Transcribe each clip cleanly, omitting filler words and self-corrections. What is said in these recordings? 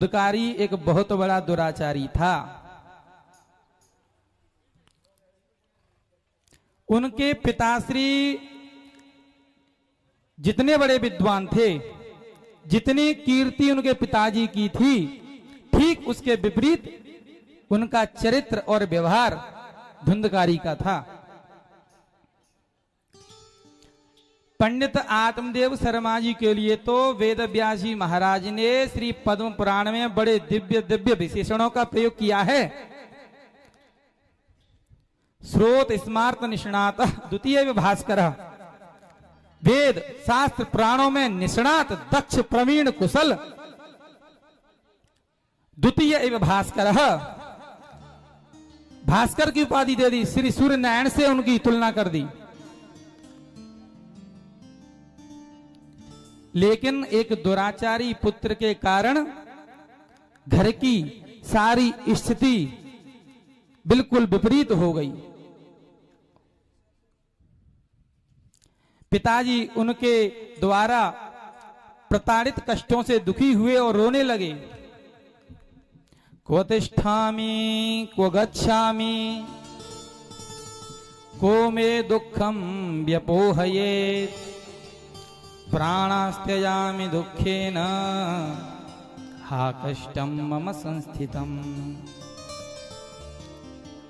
दुष्कारी एक बहुत बड़ा दुराचारी था। उनके पिताश्री जितने बड़े विद्वान थे, जितनी कीर्ति उनके पिताजी की थी, ठीक उसके विपरीत उनका चरित्र और व्यवहार धुंधकारी का था। पंडित आत्मदेव शर्मा जी के लिए तो वेद व्यास जी महाराज ने श्री पद्म पुराण में बड़े दिव्य दिव्य विशेषणों का प्रयोग किया है। स्रोत स्मार्त निष्णात द्वितीय भास्कर, वेद शास्त्र पुराणों में निष्णात दक्ष प्रवीण कुशल द्वितीय एवं भास्कर, भास्कर की उपाधि दे दी, श्री सूर्य नारायण से उनकी तुलना कर दी। लेकिन एक दुराचारी पुत्र के कारण घर की सारी स्थिति बिल्कुल विपरीत हो गई। पिताजी उनके द्वारा प्रताड़ित कष्टों से दुखी हुए और रोने लगे। क्व तिष्ठामि क्व गच्छामि को मे दुःखं व्यपोहयेत् प्राणास्त्यजामि दुःखेन हा कष्टं मम संस्थितम्।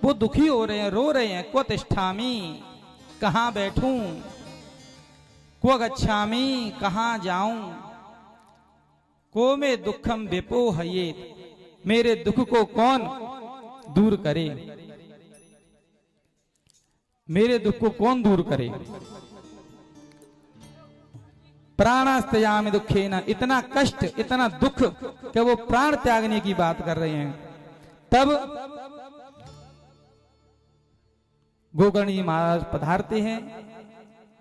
वो दुखी हो रहे हैं, रो रहे हैं। क्व तिष्ठामि, कहां बैठूं, क्व गच्छामि, कहां जाऊं, को मे दुःखं व्यपोहयेत्, मेरे दुख को कौन दूर करे, मेरे दुख को कौन दूर करे। प्राणास्त्यजामि दुःखेन, इतना कष्ट इतना दुख कि वो प्राण त्यागने की बात कर रहे हैं। तब गोकर्ण जी महाराज पधारते हैं।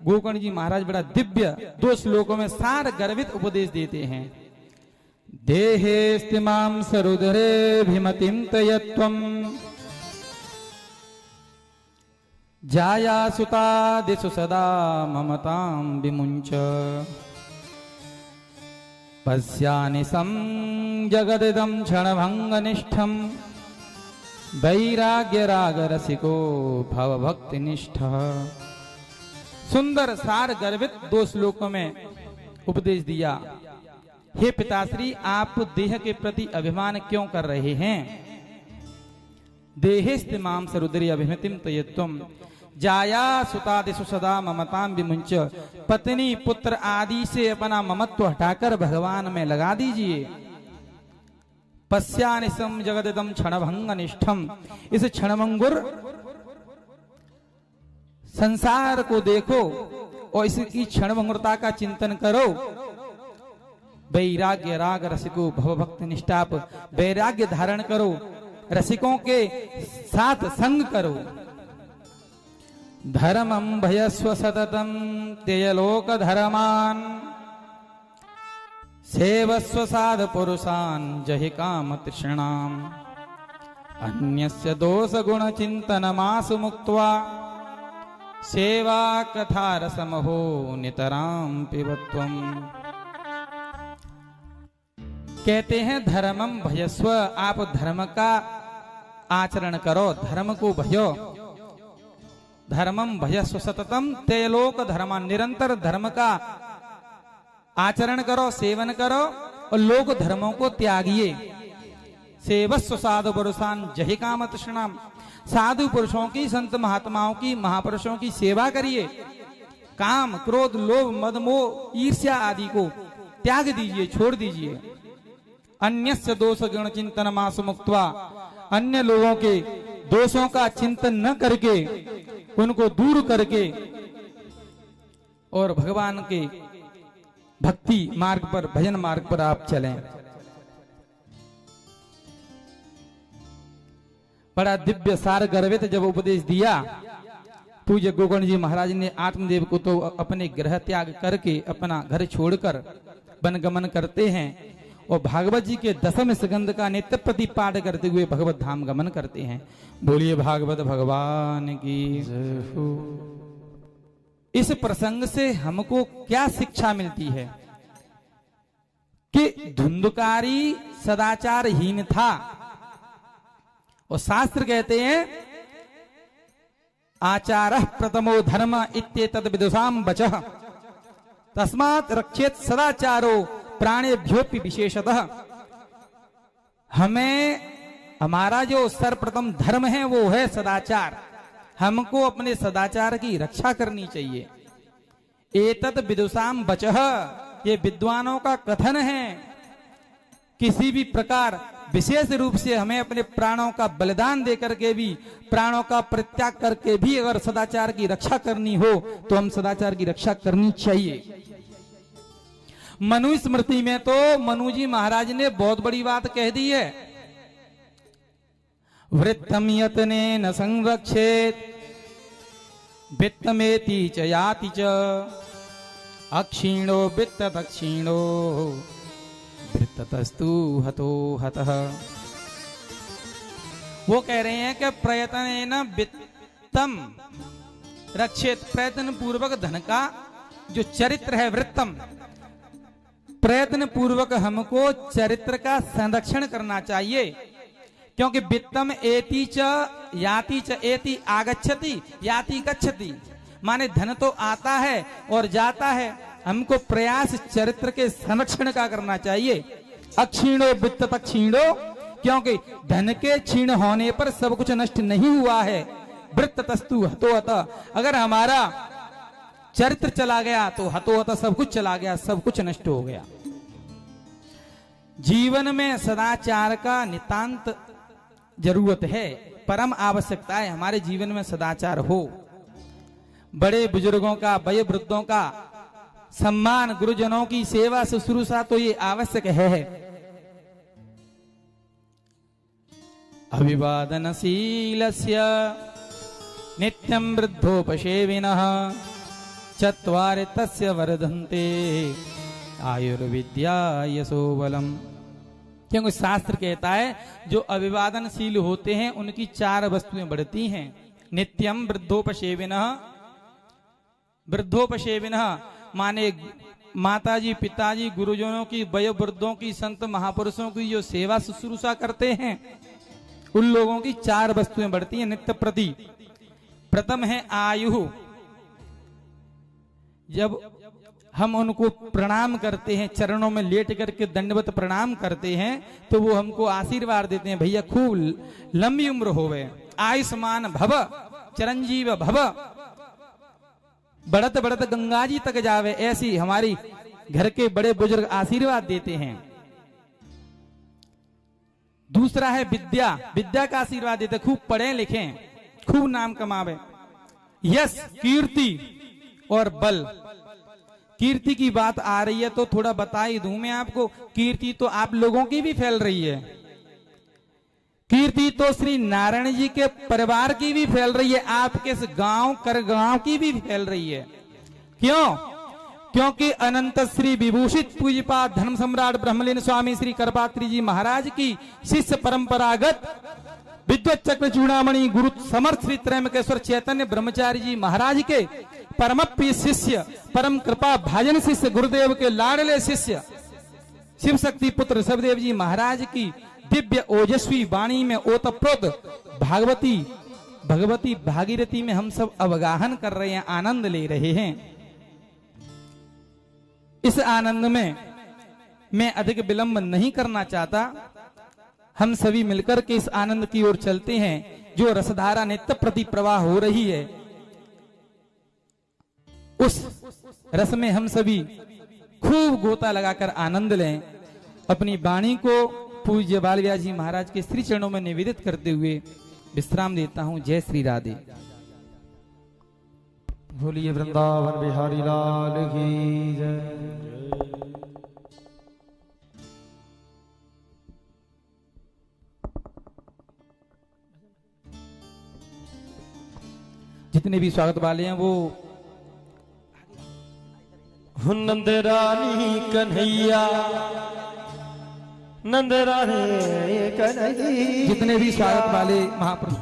गोकर्ण जी महाराज बड़ा दिव्य 2 श्लोकों में सार गर्वित उपदेश देते हैं। देहेस्तिमां सरुदरेऽभिमतिं तयत्वम् जाया सुतादिषु सदा ममतां विमुञ्च पश्यानिशं जगदिदं क्षणभङ्गनिष्ठं वैराग्यरागरसिको भवभक्तिनिष्ठः। सुंदर सार गर्वित 2 श्लोकों में उपदेश दिया। हे पिताश्री, आप देह के प्रति अभिमान क्यों कर रहे हैं। देहेस्तिमां सरुद्री अभिमतिम तयत्वम् जाया सुतादिषु सदा ममतां विमुञ्च, पत्नी पुत्र आदि से अपना ममत्व हटाकर भगवान में लगा दीजिए। पश्यानिशं जगदिदं क्षणभङ्गनिष्ठं, इस क्षणभंगुर संसार को देखो और इसकी क्षणभंगुरता का चिंतन करो। वैराग्य राग रसिको भवभक्ति निष्ठाप, वैराग्य धारण करो, रसिकों के साथ संग करो। धर्मं भयस्व सततं त्यजलोक धर्मान् सेवस्व साध पुरुषान् जहि काम तृष्णाम् अन्यस्य दोष गुण चिंतनमासु मुक्त्वा सेवा कथा रसमहो नितरां पिबत्वम्। कहते हैं धर्मं भयस्व, आप धर्म का आचरण करो, धर्म को भयो। धर्मं भयस्व सततम त्यजलोक धर्म, निरंतर धर्म का आचरण करो, सेवन करो और लोक धर्मों को त्यागिए। सेवस्व साधु पुरुषान जहि काम तृष्णाम, साधु पुरुषों की, संत महात्माओं की, महापुरुषों की सेवा करिए। काम क्रोध लोभ मद मोह ईर्ष्या आदि को त्याग दीजिए, छोड़ दीजिए। अन्यस्य दोष गुण चिंतन मास मुक्त्वा, अन्य लोगों के दोषों का चिंतन न करके, उनको दूर करके और भगवान के भक्ति मार्ग पर, भजन मार्ग पर आप चलें। बड़ा दिव्य सार गर्वित जब उपदेश दिया, पूज्य गोकर्ण जी महाराज ने आत्मदेव को तो अपने गृह त्याग करके अपना घर छोड़कर वनगमन करते हैं और भागवत जी के 10वें स्कंद का नित्य प्रति पाठ करते हुए भगवत धाम गमन करते हैं। बोलिए भागवत भगवान की जय हो। इस प्रसंग से हमको क्या शिक्षा मिलती है कि धुंधकारी सदाचारहीन था। और शास्त्र कहते हैं आचारः प्रथमो धर्म इत्येतद् विदुषां वचः तस्मात् रक्षेत सदाचारो प्राणेभ्योऽपि विशेषतः। हमें हमारा जो सर्वप्रथम धर्म है वो है सदाचार। हमको अपने सदाचार की रक्षा करनी चाहिए। एतत् विदुषां वचः, ये विद्वानों का कथन है। किसी भी प्रकार विशेष रूप से हमें अपने प्राणों का बलिदान देकर के भी, प्राणों का परित्याग करके भी अगर सदाचार की रक्षा करनी हो तो हम सदाचार की रक्षा करनी चाहिए। मनु स्मृति में तो मनु जी महाराज ने बहुत बड़ी बात कह दी है। वृत्तम यतने न संरक्षेत वित्तमेति च याति च अक्षीणो वित्त दक्षिणो वृत्तस्तु हतो हतः। वो कह रहे हैं कि प्रयत्न वित्तम रक्षेत, प्रयत्न पूर्वक धन का जो चरित्र है, वृत्तम प्रयत्न पूर्वक हमको चरित्र का संरक्षण करना चाहिए। क्योंकि वित्तम एति च याति च, एति आगच्छति याति गच्छति, माने धन तो आता है और जाता है। हमको प्रयास चरित्र के संरक्षण का करना चाहिए। अक्षीणो वित्त क्षीणो, क्योंकि धन के क्षीण होने पर सब कुछ नष्ट नहीं हुआ है। वृत्तस्तु हतो हतः, अगर हमारा चरित्र चला गया तो हतो हतः सब कुछ चला गया, सब कुछ नष्ट हो गया। जीवन में सदाचार का नितांत जरूरत है, परम आवश्यकता है। हमारे जीवन में सदाचार हो, बड़े बुजुर्गों का, वय वृद्धों का सम्मान, गुरुजनों की सेवा शुश्रूषा तो ये आवश्यक है। अभिवादनशीलस्य नित्यं वृद्धोपसेविनः चत्वारि तस्य वर्धन्ते आयुर्विद्या यशोबलम। क्योंकि शास्त्र कहता है जो अभिवादनशील होते हैं उनकी 4 वस्तुएं बढ़ती हैं। नित्यम वृद्धोपसेविनः, वृद्धोपसेविनः माने माताजी पिताजी गुरुजनों की, वयोवृद्धों की, संत महापुरुषों की जो सेवा शुश्रूषा करते हैं उन लोगों की 4 वस्तुएं बढ़ती हैं नित्य प्रति। प्रथम है आयु, जब हम उनको प्रणाम करते हैं, चरणों में लेट करके दंडवत प्रणाम करते हैं तो वो हमको आशीर्वाद देते हैं, भैया खूब लंबी उम्र होवे, आयुष्मान भव, चिरंजीव भव, बढ़त बढ़त गंगा जी तक जावे, ऐसी हमारी घर के बड़े बुजुर्ग आशीर्वाद देते हैं। दूसरा है विद्या, विद्या का आशीर्वाद देते, खूब पढ़े लिखें, खूब नाम कमावे। यश कीर्ति और बल। कीर्ति की बात आ रही है तो थोड़ा बता ही दूं मैं आपको, कीर्ति तो आप लोगों की भी फैल रही है। कीर्ति तो श्री नारायण जी के परिवार की भी फैल रही है, आपके इस गांव कर गांव की भी फैल रही है। क्यों? क्योंकि अनंत श्री विभूषित पूज्यपाद धर्म सम्राट ब्रह्मलीन स्वामी श्री करपात्री जी महाराज की शिष्य परंपरागत विद्वत चक्र चूड़ामणि गुरु समर्थ श्री त्रैमकेश्वर चैतन्य ब्रह्मचारी जी महाराज के परम प्रिय शिष्य, परम कृपा भाजन शिष्य, गुरुदेव के लाडले शिष्य शिव शक्ति पुत्र ऋषभदेव जी महाराज की दिव्य ओजस्वी वाणी में ओतप्रोत भगवती भागीरथी में हम सब अवगाहन कर रहे हैं, आनंद ले रहे हैं। इस आनंद में मैं अधिक विलंब नहीं करना चाहता, हम सभी मिलकर के इस आनंद की ओर चलते हैं। जो रसधारा नित्य प्रति प्रवाह हो रही है उस रस में हम सभी खूब गोता लगाकर आनंद लें। अपनी वाणी को पूज्य बाल व्यास जी महाराज के श्री चरणों में निवेदित करते हुए विश्राम देता हूं। जय श्री राधे। बोलिए वृंदावन बिहारी लाल की जय। जितने भी स्वागत वाले हैं वो नंद रानी कन्हैया, नंद रानी कन्हैया, जितने भी स्वागत वाले महापुरुष